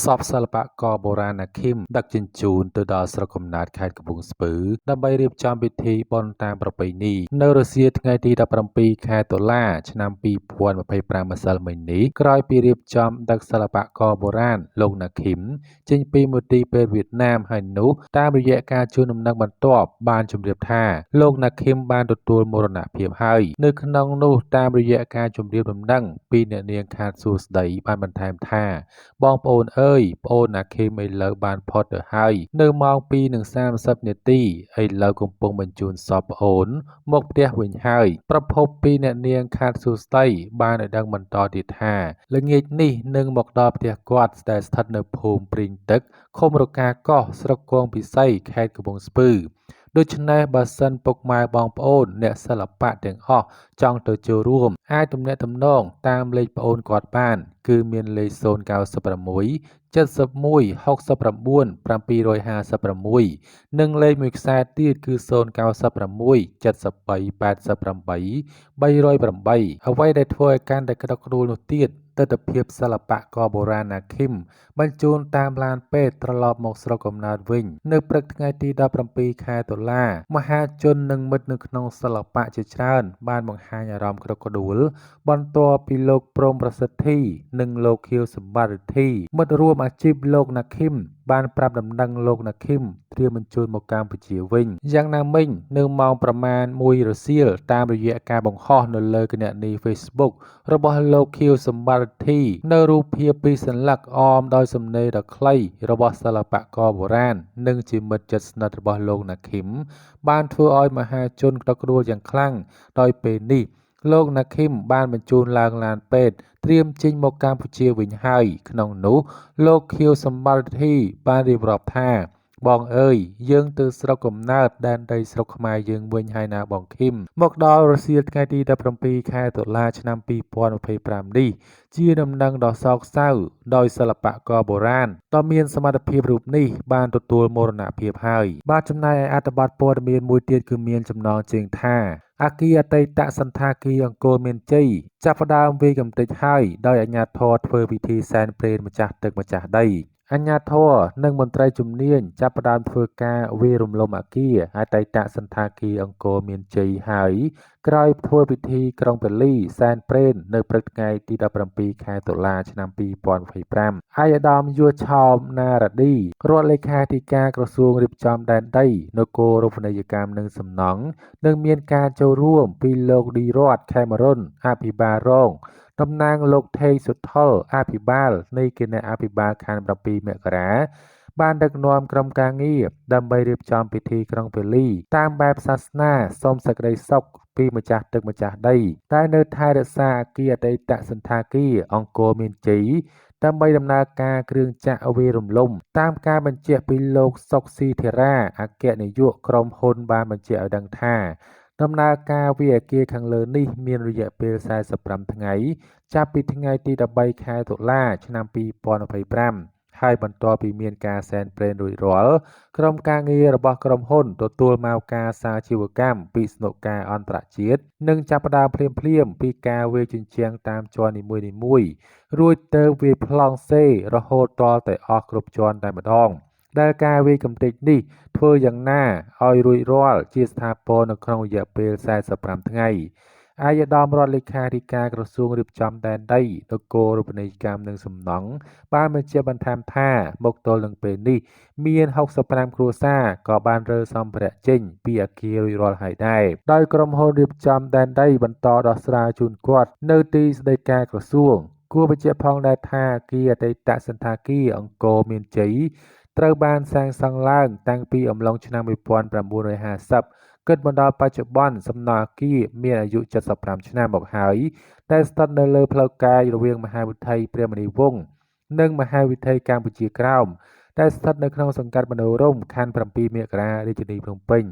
សពសិល្បករបុរាណណាឃីមដឹកជញ្ជូនទៅដល់ស្រុកកំណើតខេត្តកំពង់ស្ពឺដើម្បីរៀបចំពិធីបុណ្យតាមប្រពៃណីនៅរសៀលថ្ងៃទី17ខែតុលាឆ្នាំ2025ម្សិលមិញនេះក្រោយពីរៀបចំដឹកសិល្បករបុរាណលោកណាឃីមចេញពីមន្ទីរពេទ្យវៀតណាមហើយនោះតាមរយៈការជូនដំណឹងបន្ទាប់បានជម្រាបថាលោកណាឃីមបានទទួលមរណភាពហើយនៅក្នុងនោះតាមរយៈការជម្រាបដំណឹងពីអ្នកនាងខាតសួស្ដីបានបន្ថែមថាបងប្អូនអើយប្អូនណាឃីមឥឡូវបានផុតទៅហើយនៅម៉ោង2:30នាទីឥឡូវកំពុងបញ្ជូនសពប្អូនមកផ្ទះវិញហើយប្រពន្ធពីអ្នកនាងខាតសួស្ដីបានឲ្យដឹងបន្តទៀតថាល្ងាចនេះនឹងមកដល់ផ្ទះគាត់ដែលស្ថិតនៅភូមិព្រីងទឹកឃុំរកាកោះស្រុកគងពិសីខេត្តកំពង់ស្ពឺដូច្នេះបើសិនពុកម៉ែបងប្អូនអ្នកសិល្បៈទាំងអស់ចង់ទៅចូលរួមអាចទំនាក់ទំនងតាមលេខប្អូនគាត់បានគឺមានលេខ096 79 69 756និងលេខមួយខ្សែទៀតគឺ096 7388 308អ្វីដែលធ្វើឲ្យកាន់តែក្តុកក្តួលនោះទៀតទិដ្ឋភាពសិល្បករបុរាណណាឃីមបញ្ជូនតាមឡានពេទ្យត្រឡប់មកស្រុកកំណើតវិញនៅព្រឹកថ្ងៃទី17ខែតុលាមហាជននិងមិត្តនៅក្នុងសិល្បៈជាច្រើនបានបង្ហាញអារម្មណ៍ក្តុកក្តួលបន្ទាប់ពីលោកព្រំប្រសិទ្ធិនិងលោកខៀវសម្បត្តិរិទ្ធីមិត្តរួមអាជីពលោកណាឃីមបានប្រាប់ដំណឹងលោកណាឃីមត្រៀមបញ្ជូនមកកម្ពុជាវិញយ៉ាងណាមិញនៅម៉ោងប្រមាណ1រសៀលតាមរយៈការបង្ហោះនៅលើគណនី Facebook របស់លោកខៀវសម្បត្តិរិទ្ធីនៅរូបភាពពីរសន្លឹកអមដោយសំណេរដ៏ខ្លីរបស់សិល្បករបុរាណនិងជាមិត្តជិតស្និទ្ធរបស់លោកណាឃីមបានធ្វើឲ្យមហាជនក្តុកក្តួលយ៉ាងខ្លាំងដោយពេលនេះលោកណាឃីមបានបញ្ជូនឡើងឡានពេទ្យត្រៀមចេញមកកម្ពុជាវិញហើយក្នុងនោះលោកខៀវសម្បត្តិរិទ្ធីបានរៀបរាប់ថាបងអើយយើងទៅស្រុកកំណើតដែនដីស្រុកខ្មែរយើងវិញហើយណាបងឃីមមកដល់រសៀលថ្ងៃទី17ខែតុលាឆ្នាំ2025នេះជាដំណឹងដ៏សោកសៅដោយសិល្បករបុរាណដ៏មានសមត្ថភាពរូបនេះបានទទួលមរណភាពហើយបាទចំណែកឯអត្ថបទព័ត៌មានមួយទៀតគឺមានចំណងជើងថាអគារអតីតសន្តាគារអង្គរមានជ័យចាប់ផ្ដើមវាយកំទេចហើយដោយអាជ្ញាធរធ្វើពិធីសែនព្រេនម្ចាស់ទឹកម្ចាស់ដីអាជ្ញាធរនិងមន្ត្រីជំនាញចាប់ផ្ដើមធ្វើការវាយរំលំអគារអតីតសន្តាគារអង្គរមានជ័យហើយក្រោយធ្វើពិធីក្រុងពលីសែនព្រេននៅព្រឹកថ្ងៃទី17ខែតុលាឆ្នាំ2025ឯកឧត្តមយួនឆោមណារ៉ាឌីរដ្ឋលេខាធិការក្រសួងរៀបចំដែនដីនគររូបនីយកម្មនិងសំណង់និងមានការចូលរួមពីលោកឌីរ៉ាត់ខេមរុនអភិបាលរងតំណាងលោកថេងសុថុលអភិបាលនៃគណៈអភិបាលខណ្ឌ7មករាបានដឹកនាំក្រុមការងារដើម្បីរៀបចំពិធីក្រុងពលីតាមបែបសាសនាសូមសេចក្តីសុខពីម្ចាស់ទឹកម្ចាស់ដីដែលនៅថែរក្សាអគារអតីតសន្តាគារអង្គរមានជ័យដើម្បីដំណើរការគ្រឿងចក្រវាយរំលំតាមការបញ្ជាក់ពីលោកសុកស៊ីធេរាអគ្គនាយកក្រុមហ៊ុនបានបញ្ជាក់ឲ្យដឹងថាដំណើរការវាយអគារខាងលើនេះមានរយៈពេល45ថ្ងៃចាប់ពីថ្ងៃទី13ខែតុលាឆ្នាំ2025ហើយបន្ទាប់ពីមានការសែនព្រេនរួចរាល់ក្រុមការងាររបស់ក្រុមហ៊ុនទទួលមកការសាជីវកម្មពីស្នុកការអន្តរជាតិនិងចាប់ផ្ដើមភ្លាមពីការវាយជញ្ជាំងតាមជាន់នីមួយៗរួចទៅវាយប្លង់សេរហូតទាល់តែអស់គ្រប់ជាន់តែម្ដងដែលការវាយកំទេចនេះធ្វើយ៉ាងណាឲ្យរួចរាល់ជាស្ថាពរនៅក្នុងរយៈពេល45ថ្ងៃឯកឧត្តមរដ្ឋលេខាធិការក្រសួងរៀបចំដែនដីនគររូបនីយកម្មនិងសំណង់បានបញ្ជាក់បន្ថែមថាមកទល់នឹងពេលនេះមាន65គ្រួសារក៏បានរើសម្ភារៈចេញពីអគាររួចរាល់ហើយដែរដោយក្រុមហ៊ុនរៀបចំដែនដីបន្តដោះស្រាយជូនគាត់នៅទីស្តីការក្រសួងគួរបញ្ជាក់ផងដែរថាអគារអតីតសន្តាគារអង្គរមានជ័យត្រូវបានសាងសង់ឡើងតាំងពីអំឡុងឆ្នាំ1950គិតមកដល់បច្ចុប្បន្នសំណង់អគារមានអាយុ75ឆ្នាំមកហើយដែលស្ថិតនៅលើផ្លូវកាយរវាងមហាវិថីព្រះមុនីវង្សនិងមហាវិថីកម្ពុជាក្រោមដែលស្ថិតនៅក្នុងសង្កាត់មនោរម្យខណ្ឌ7មករារាជធានីភ្នំពេញ